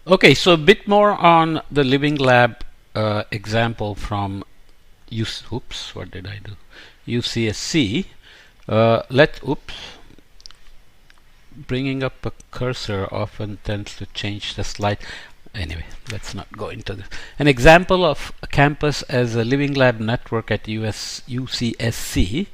Okay, so a bit more on the Living Lab example from oops, what did I do? UCSC. Oops, bringing up a cursor often tends to change the slide. Anyway, let's not go into this. An example of a campus as a Living Lab network at UCSC.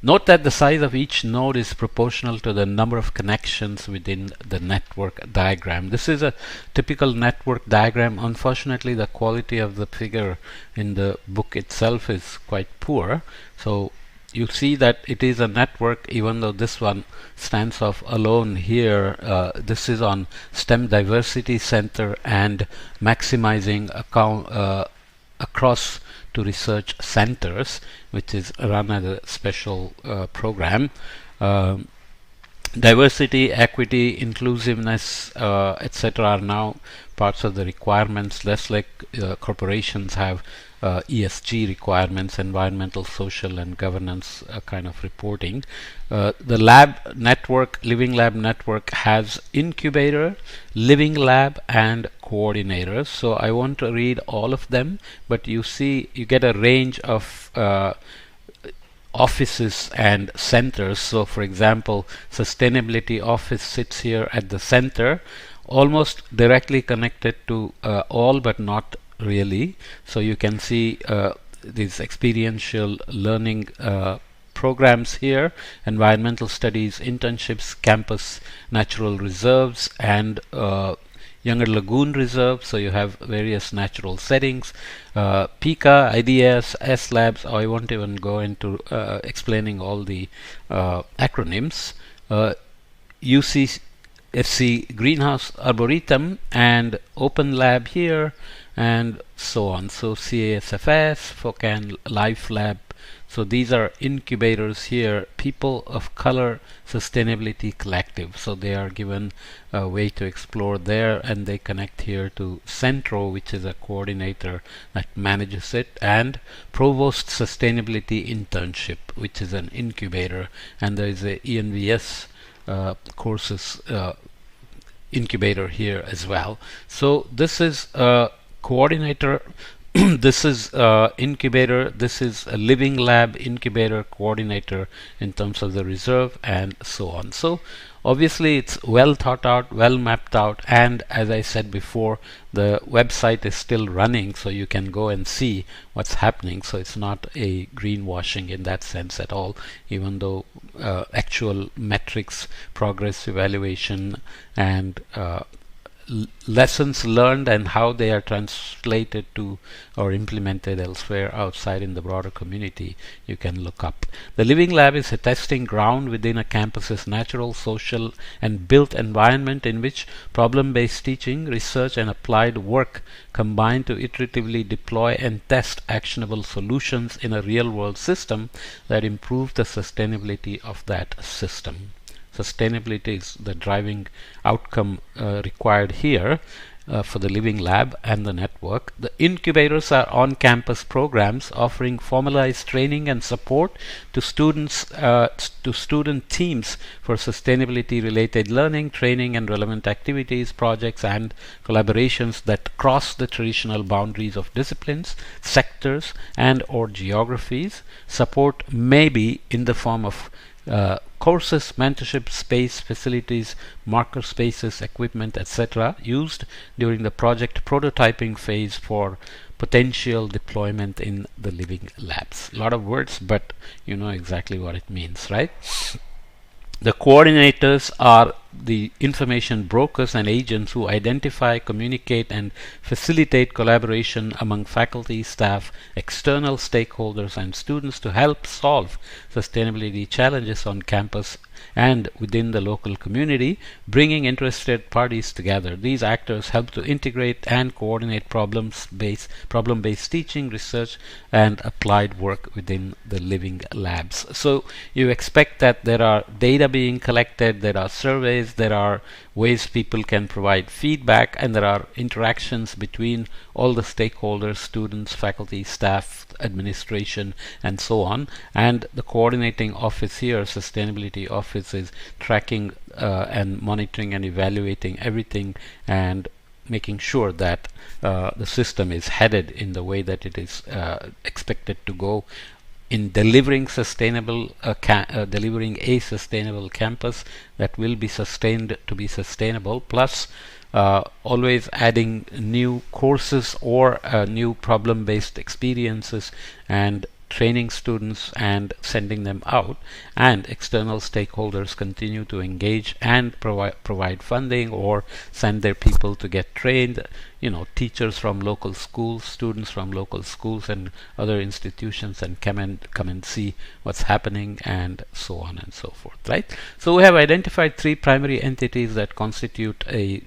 Note that the size of each node is proportional to the number of connections within the network diagram. This is a typical network diagram. Unfortunately, the quality of the figure in the book itself is quite poor. So you see that it is a network, even though this one stands off alone here. This is on STEM Diversity Center and maximizing across to research centers, which is run as a special program. Diversity, equity, inclusiveness, etc. are now parts of the requirements, less like corporations have ESG requirements, environmental, social, and governance kind of reporting. The lab network, Living Lab network, has incubator, Living Lab, and coordinators. So I won't read all of them, but you see, you get a range of offices and centers. So for example, sustainability office sits here at the center, almost directly connected to all, but not really. So you can see these experiential learning programs here: environmental studies, internships, campus natural reserves, and Younger Lagoon Reserve. So you have various natural settings, PICA, IDS, S Labs. I won't even go into explaining all the acronyms. UCSC Greenhouse Arboretum and Open Lab here, and so on. So CASFS, FOCAN, Life Lab. So these are incubators here, People of Color Sustainability Collective. So they are given a way to explore there, and they connect here to Centro, which is a coordinator that manages it, and Provost Sustainability Internship, which is an incubator, and there is a ENVS courses incubator here as well. So this is a coordinator. This is incubator, this is a Living Lab incubator coordinator in terms of the reserve, and so on. So obviously it's well thought out, well mapped out, and as I said before, the website is still running, so you can go and see what's happening. So it's not a greenwashing in that sense at all, even though actual metrics, progress evaluation, and lessons learned and how they are translated to or implemented elsewhere outside in the broader community, you can look up. The Living Lab is a testing ground within a campus's natural, social, and built environment in which problem-based teaching, research, and applied work combine to iteratively deploy and test actionable solutions in a real-world system that improve the sustainability of that system. Sustainability is the driving outcome required here for the Living Lab and the network. The incubators are on-campus programs offering formalized training and support to students, to student teams for sustainability-related learning, training, and relevant activities, projects, and collaborations that cross the traditional boundaries of disciplines, sectors, and/or geographies. Support may be in the form of courses, mentorship, space, facilities, marker spaces, equipment, etc. used during the project prototyping phase for potential deployment in the Living Labs. A lot of words, but you know exactly what it means, right? The coordinators are the information brokers and agents who identify, communicate, and facilitate collaboration among faculty, staff, external stakeholders, and students to help solve sustainability challenges on campus and within the local community, bringing interested parties together. These actors help to integrate and coordinate problem-based teaching, research, and applied work within the Living Labs. So you expect that there are data being collected, there are surveys, there are ways people can provide feedback, and there are interactions between all the stakeholders, students, faculty, staff, administration, and so on. And the coordinating office here, sustainability office, is tracking and monitoring and evaluating everything and making sure that the system is headed in the way that it is expected to go in delivering delivering a sustainable campus that will be sustained to be sustainable, plus always adding new courses or new problem-based experiences and training students and sending them out, and external stakeholders continue to engage and provide funding or send their people to get trained, teachers from local schools, students from local schools and other institutions, and come and see what's happening, and so on and so forth, right? So we have identified three primary entities that constitute a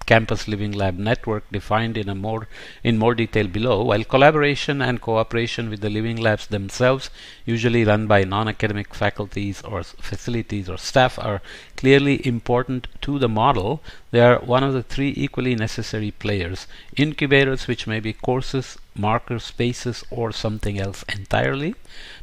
campus living lab network, defined in more detail below. While collaboration and cooperation with the living labs themselves, usually run by non-academic faculties or facilities or staff, are clearly important to the model, they are one of the three equally necessary players. Incubators, which may be courses, marker spaces, or something else entirely,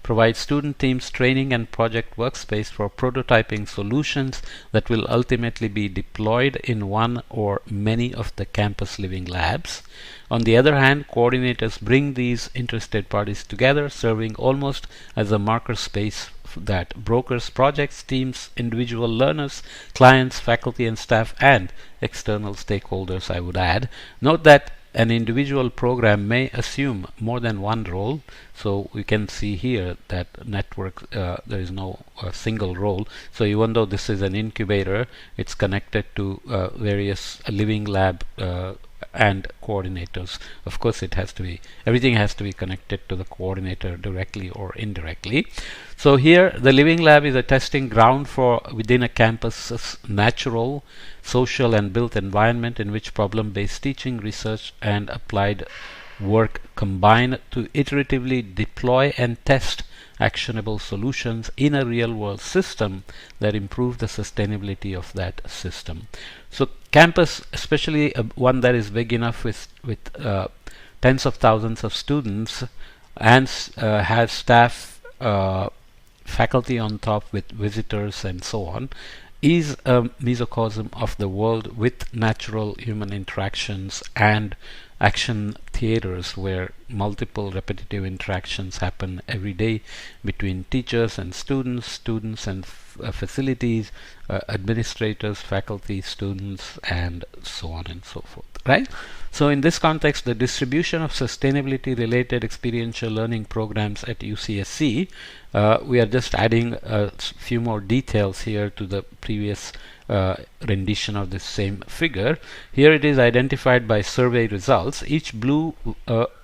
provide student teams training and project workspace for prototyping solutions that will ultimately be deployed in one or many of the campus living labs. On the other hand, coordinators bring these interested parties together, serving almost as a marker space that brokers projects, teams, individual learners, clients, faculty and staff, and external stakeholders, I would add. Note that an individual program may assume more than one role. So we can see here that network, there is no single role. So even though this is an incubator, it's connected to various living lab and coordinators. Of course, everything has to be connected to the coordinator directly or indirectly. So here the living lab is a testing ground for within a campus's natural, social and built environment in which problem-based teaching, research and applied work combine to iteratively deploy and test actionable solutions in a real-world system that improve the sustainability of that system. So campus, especially one that is big enough with tens of thousands of students and has staff, faculty on top with visitors and so on, is a mesocosm of the world with natural human interactions and action theaters where multiple repetitive interactions happen every day between teachers and students and facilities, administrators, faculty, students, and so on and so forth, right? So in this context, the distribution of sustainability related experiential learning programs at UCSC, we are just adding a few more details here to the previous rendition of this same figure. Here it is identified by survey results. Each blue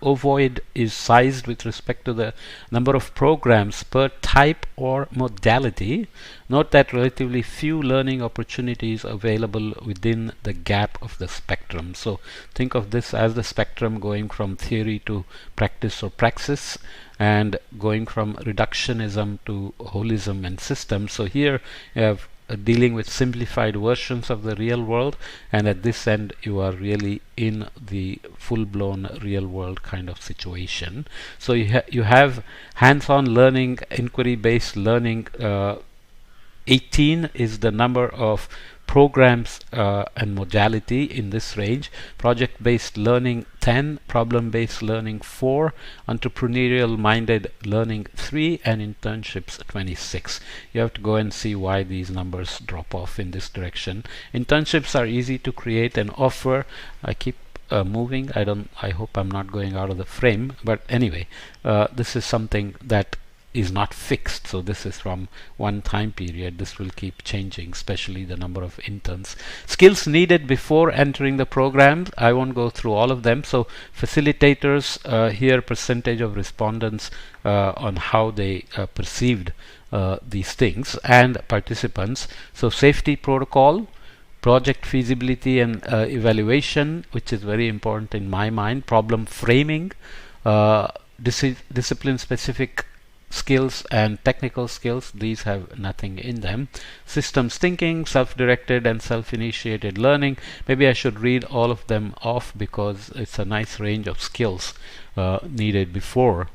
ovoid is sized with respect to the number of programs per type or modality. Note that relatively few learning opportunities available within the gap of the spectrum. So think of this as the spectrum going from theory to practice or praxis, and going from reductionism to holism and systems. So here you have dealing with simplified versions of the real world, and at this end you are really in the full-blown real world kind of situation. So you have hands-on learning, inquiry-based learning. 18 is the number of programs and modality in this range. Project-based learning 10, problem-based learning 4, entrepreneurial-minded learning 3, and internships 26. You have to go and see why these numbers drop off in this direction. Internships are easy to create and offer. I keep moving. I hope I'm not going out of the frame, but anyway, this is something that is not fixed. So this is from one time period. This will keep changing, especially the number of interns. Skills needed before entering the program. I won't go through all of them. So facilitators, here percentage of respondents on how they perceived these things, and participants. So safety protocol, project feasibility and evaluation, which is very important in my mind, problem framing, discipline specific skills and technical skills, these have nothing in them. Systems thinking, self-directed and self-initiated learning. Maybe I should read all of them off because it's a nice range of skills needed before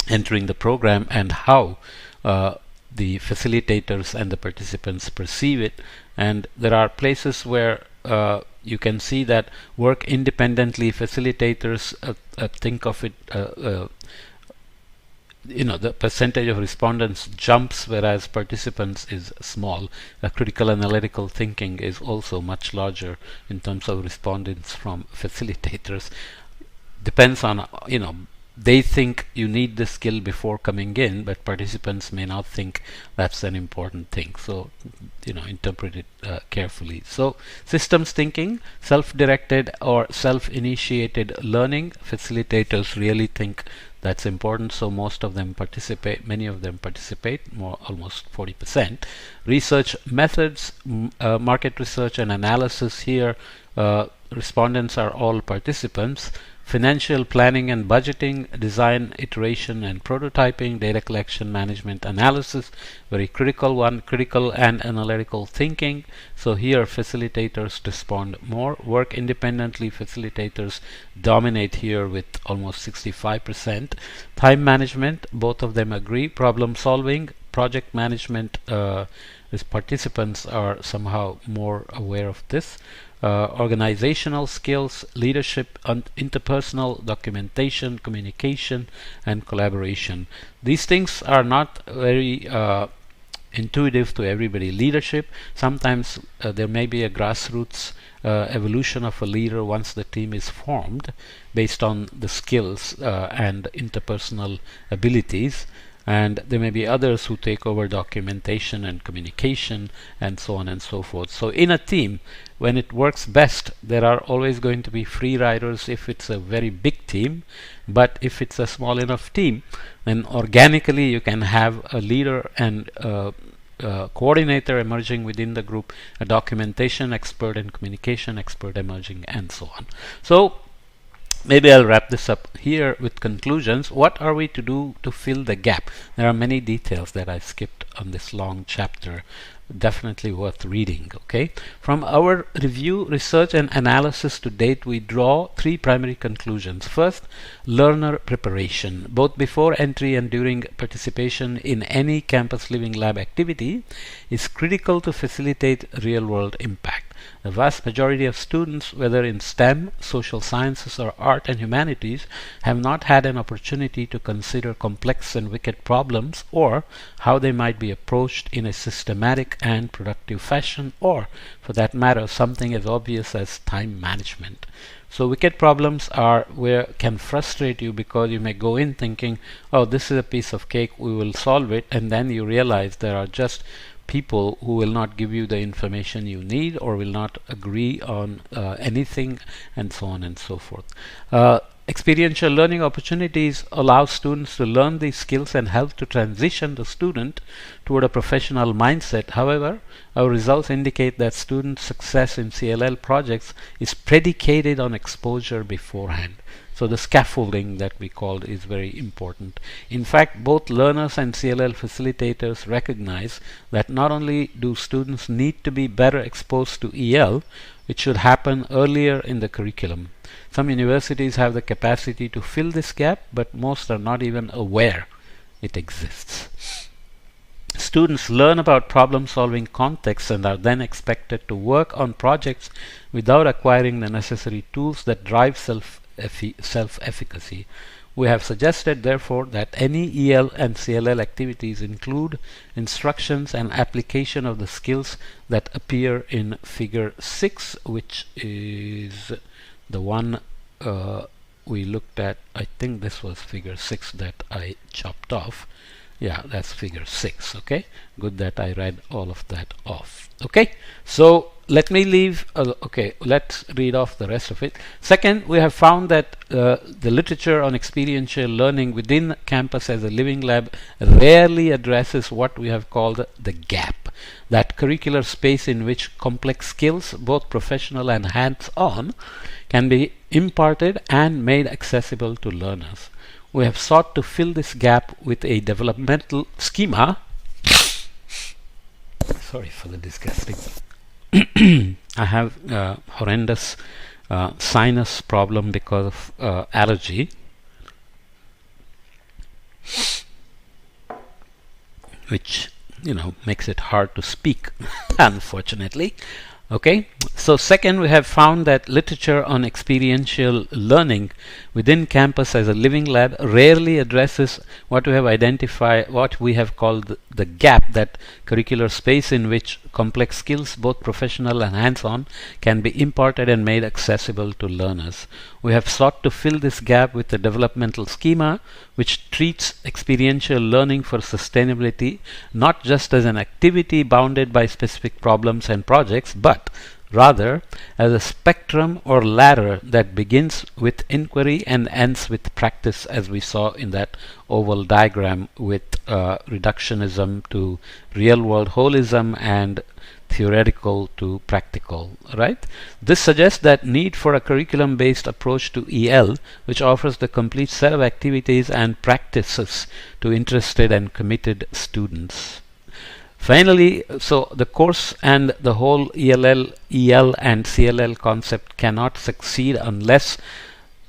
entering the program, and how the facilitators and the participants perceive it. And there are places where you can see that work independently facilitators think of it the percentage of respondents jumps, whereas participants is small. Critical analytical thinking is also much larger in terms of respondents from facilitators. Depends on, they think you need the skill before coming in, but participants may not think that's an important thing. So, interpret it carefully. So, systems thinking, self-directed or self-initiated learning, facilitators really think that's important, so most of them participate, many of them participate, almost 40%. Research methods, market research and analysis here, respondents are all participants. Financial planning and budgeting, design, iteration and prototyping, data collection, management, analysis, very critical one, critical and analytical thinking. So here facilitators respond more. Work independently, facilitators dominate here with almost 65%. Time management, both of them agree. Problem solving, project management, as participants are somehow more aware of this. Organizational skills, leadership, interpersonal, documentation, communication, and collaboration. These things are not very intuitive to everybody. Leadership, sometimes there may be a grassroots evolution of a leader once the team is formed based on the skills and interpersonal abilities. And there may be others who take over documentation and communication and so on and so forth. So in a team, when it works best, there are always going to be free riders if it's a very big team. But if it's a small enough team, then organically you can have a leader and coordinator emerging within the group, a documentation expert and communication expert emerging, and so on. So maybe I'll wrap this up here with conclusions. What are we to do to fill the gap? There are many details that I skipped on this long chapter. Definitely worth reading. Okay. From our review, research and analysis to date, we draw three primary conclusions. First, learner preparation, both before entry and during participation in any campus living lab activity, is critical to facilitate real-world impact. The vast majority of students, whether in STEM, social sciences, or art and humanities, have not had an opportunity to consider complex and wicked problems or how they might be approached in a systematic and productive fashion, or, for that matter, something as obvious as time management. So wicked problems can frustrate you because you may go in thinking, oh, this is a piece of cake, we will solve it, and then you realize there are just people who will not give you the information you need or will not agree on anything, and so on and so forth. Experiential learning opportunities allow students to learn these skills and help to transition the student toward a professional mindset. However, our results indicate that student success in CLL projects is predicated on exposure beforehand. So the scaffolding that we called is very important. In fact, both learners and CLL facilitators recognize that not only do students need to be better exposed to EL, which should happen earlier in the curriculum. Some universities have the capacity to fill this gap, but most are not even aware it exists. Students learn about problem-solving contexts and are then expected to work on projects without acquiring the necessary tools that drive self-efficacy. We have suggested, therefore, that any EL and CLL activities include instructions and application of the skills that appear in Figure 6, which is the one we looked at. I think this was Figure 6 that I chopped off. Yeah, that's Figure 6. Okay, good that I read all of that off. Okay, so let me leave. Let's read off the rest of it. Second, we have found that the literature on experiential learning within campus as a living lab rarely addresses what we have called the gap, that curricular space in which complex skills, both professional and hands-on, can be imparted and made accessible to learners. We have sought to fill this gap with a developmental schema. Sorry for the disgusting. I have a horrendous sinus problem because of allergy, which makes it hard to speak, unfortunately. Okay, so second, we have found that literature on experiential learning within campus as a living lab rarely addresses what we have identified, what we have called the gap, that curricular space in which complex skills, both professional and hands-on, can be imparted and made accessible to learners. We have sought to fill this gap with a developmental schema which treats experiential learning for sustainability not just as an activity bounded by specific problems and projects, but rather as a spectrum or ladder that begins with inquiry and ends with practice, as we saw in that oval diagram with reductionism to real world holism and theoretical to practical, right? This suggests that need for a curriculum based approach to EL which offers the complete set of activities and practices to interested and committed students. Finally, so the course and the whole EL and CLL concept cannot succeed unless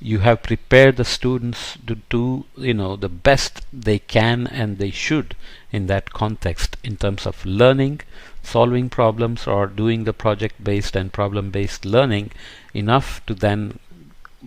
you have prepared the students to do, the best they can and they should in that context in terms of learning, solving problems, or doing the project-based and problem-based learning enough to then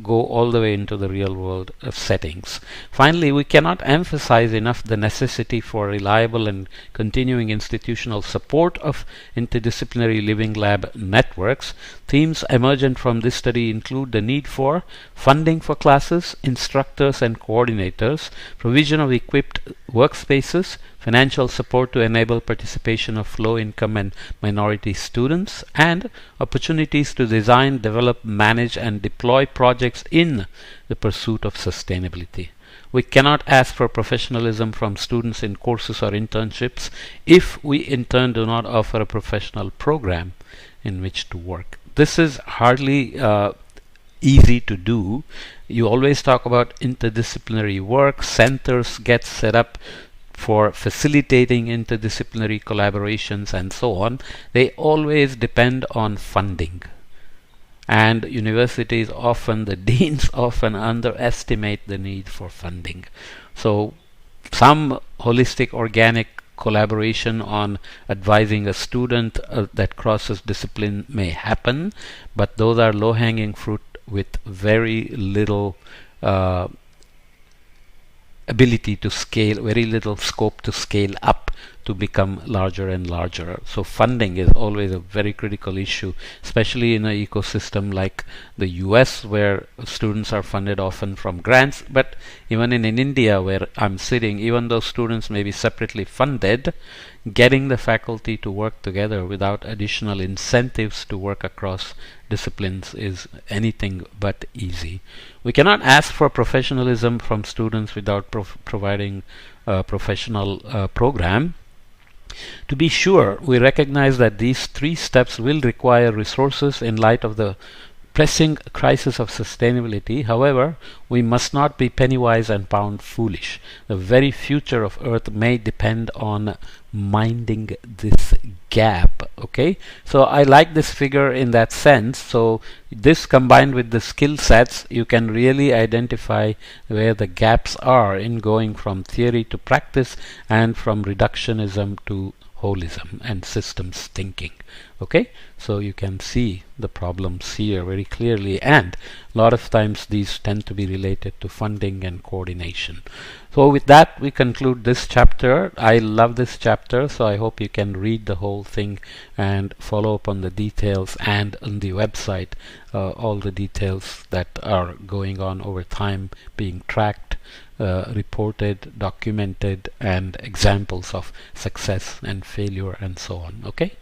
go all the way into the real world settings. Finally, we cannot emphasize enough the necessity for reliable and continuing institutional support of interdisciplinary living lab networks. Themes emergent from this study include the need for funding for classes, instructors and coordinators, provision of equipped workspaces, financial support to enable participation of low-income and minority students, and opportunities to design, develop, manage, and deploy projects in the pursuit of sustainability. We cannot ask for professionalism from students in courses or internships if we in turn do not offer a professional program in which to work. This is hardly easy to do. You always talk about interdisciplinary work. Centers get set up for facilitating interdisciplinary collaborations and so on. They always depend on funding. And universities often, the deans often underestimate the need for funding. So some holistic organic collaboration on advising a student that crosses discipline may happen, but those are low-hanging fruit with very little ability to scale, very little scope to scale up to become larger and larger. So funding is always a very critical issue, especially in an ecosystem like the US, where students are funded often from grants. But even in India, where I'm sitting, even though students may be separately funded, getting the faculty to work together without additional incentives to work across disciplines is anything but easy. We cannot ask for professionalism from students without providing a professional program. To be sure, we recognize that these three steps will require resources in light of the pressing crisis of sustainability. However, we must not be penny-wise and pound foolish. The very future of Earth may depend on minding this gap. Okay, so I like this figure in that sense. So this combined with the skill sets, you can really identify where the gaps are in going from theory to practice and from reductionism to holism and systems thinking. Okay, so you can see the problems here very clearly, and a lot of times these tend to be related to funding and coordination. So with that, we conclude this chapter. I love this chapter, so I hope you can read the whole thing and follow up on the details, and on the website all the details that are going on over time being tracked, reported, documented, and examples of success and failure and so on. Okay.